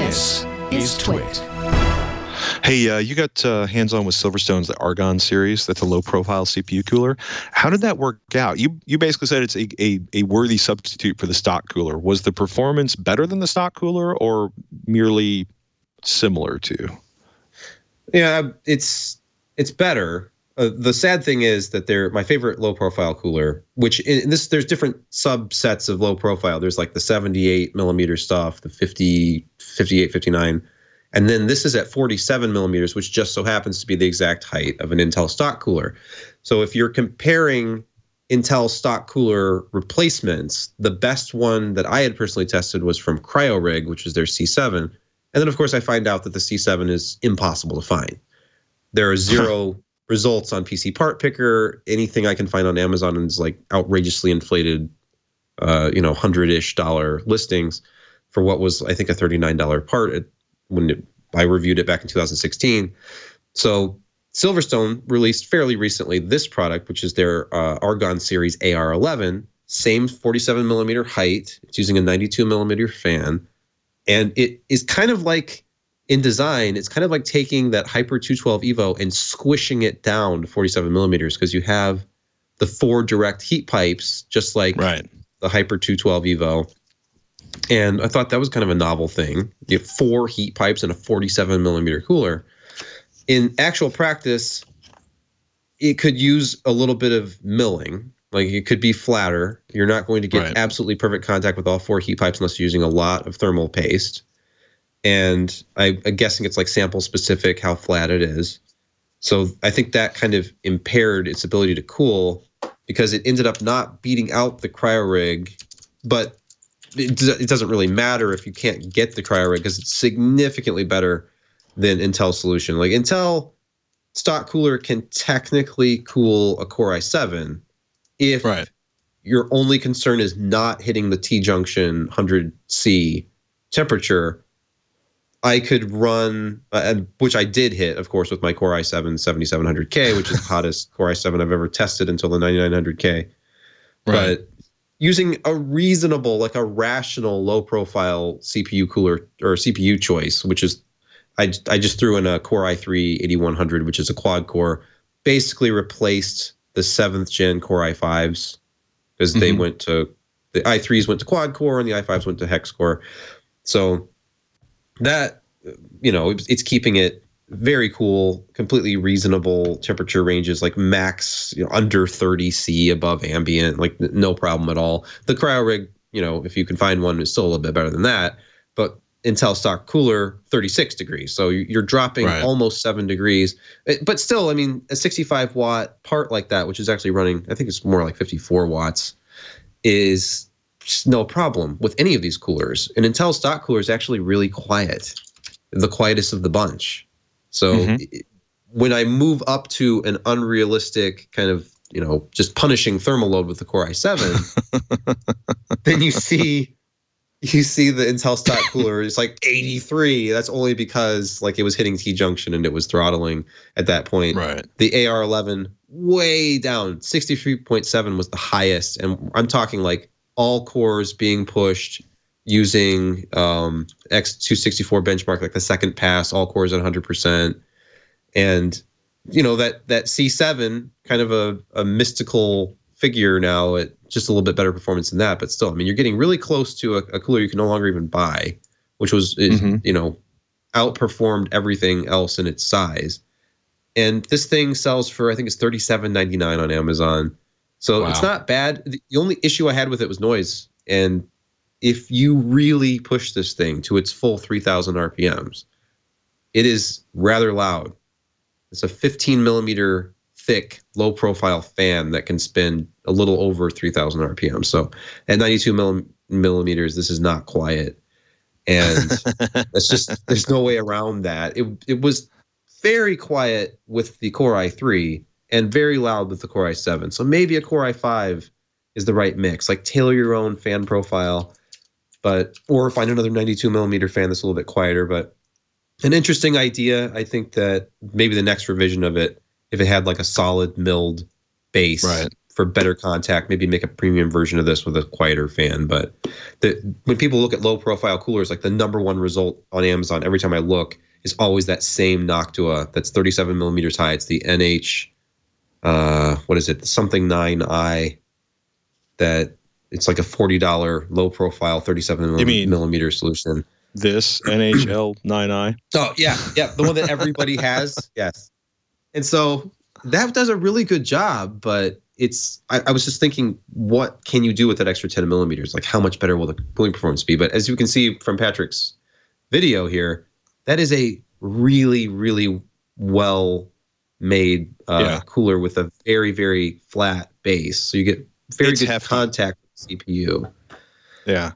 This is Twit. Hey, you got hands-on with Silverstone's the Argon series. That's a low-profile CPU cooler. How did that work out? You basically said it's a worthy substitute for the stock cooler. Was the performance better than the stock cooler, or merely similar to? Yeah, it's better. The sad thing is that they're my favorite low-profile cooler. Which there's different subsets of low-profile. There's like the 78 millimeter stuff, the 50, 58, 59. And then this is at 47 millimeters, which just so happens to be the exact height of an Intel stock cooler. So if you're comparing Intel stock cooler replacements, the best one that I had personally tested was from CryoRig, which was their C7. And then, of course, I find out that the C7 is impossible to find. There are zero results on PC Part Picker. Anything I can find on Amazon is like outrageously inflated, $100-ish listings for what was, I think, a $39 part I reviewed it back in 2016. So Silverstone released fairly recently this product, which is their Argon series AR11, same 47 millimeter height. It's using a 92 millimeter fan. And it is kind of like, in design, it's kind of like taking that Hyper 212 Evo and squishing it down to 47 millimeters, because you have the 4 direct heat pipes, just like the Hyper 212 Evo. And I thought that was kind of a novel thing. You have 4 heat pipes and a 47 millimeter cooler. In actual practice, it could use a little bit of milling. Like, it could be flatter. You're not going to get absolutely perfect contact with all 4 heat pipes unless you're using a lot of thermal paste. And I'm guessing it's like sample specific how flat it is. So I think that kind of impaired its ability to cool, because it ended up not beating out the CryoRig, but it doesn't really matter if you can't get the CryoRig, because it's significantly better than Intel's solution. Like, Intel stock cooler can technically cool a Core i7 if your only concern is not hitting the T-junction 100C temperature. I could run, which I did hit, of course, with my Core i7 7700K, which is the hottest Core i7 I've ever tested until the 9900K. But using a reasonable, like a rational low-profile CPU cooler or CPU choice, which is, I just threw in a Core i3 8100, which is a quad core, basically replaced the 7th gen Core i5s, because they went to, the i3s went to quad core and the i5s went to hex core. So that, it's keeping it very cool, completely reasonable temperature ranges, like max, under 30 C above ambient, like no problem at all. The CryoRig, if you can find one, is still a little bit better than that. But Intel stock cooler, 36 degrees. So you're dropping almost 7 degrees. But still, I mean, a 65 watt part like that, which is actually running, I think it's more like 54 watts, is no problem with any of these coolers. And Intel stock cooler is actually really quiet, the quietest of the bunch. So when I move up to an unrealistic kind of, just punishing thermal load with the Core i7, then you see the Intel stock cooler is like 83. That's only because like it was hitting T-junction and it was throttling at that point. The AR11 way down, 63.7 was the highest. And I'm talking like all cores being pushed using X264 benchmark, like the second pass, all cores at 100%. And, that C7, kind of a mystical figure now at just a little bit better performance than that. But still, I mean, you're getting really close to a cooler you can no longer even buy, which was, outperformed everything else in its size. And this thing sells for, I think it's $37.99 on Amazon. So it's not bad. The only issue I had with it was noise. And if you really push this thing to its full 3,000 RPMs, it is rather loud. It's a 15 millimeter thick, low profile fan that can spin a little over 3,000 RPM. So at 92 millimeters, this is not quiet. And that's just, there's no way around that. It was very quiet with the Core i3 and very loud with the Core i7. So maybe a Core i5 is the right mix. Like, tailor your own fan profile, or find another 92 millimeter fan that's a little bit quieter. But an interesting idea. I think that maybe the next revision of it, if it had like a solid milled base for better contact, maybe make a premium version of this with a quieter fan. But when people look at low profile coolers, like the number one result on Amazon every time I look is always that same Noctua that's 37 millimeters high. It's the NH, what is it? Something 9i. That it's like a $40 low profile 37 millimeter solution. This NHL9i. Oh yeah, the one that everybody has. Yes, and so that does a really good job. But I was just thinking, what can you do with that extra 10 millimeters? Like, how much better will the cooling performance be? But as you can see from Patrick's video here, that is a really, really well made cooler with a very, very flat base. So you get very good contact with the CPU. Yeah.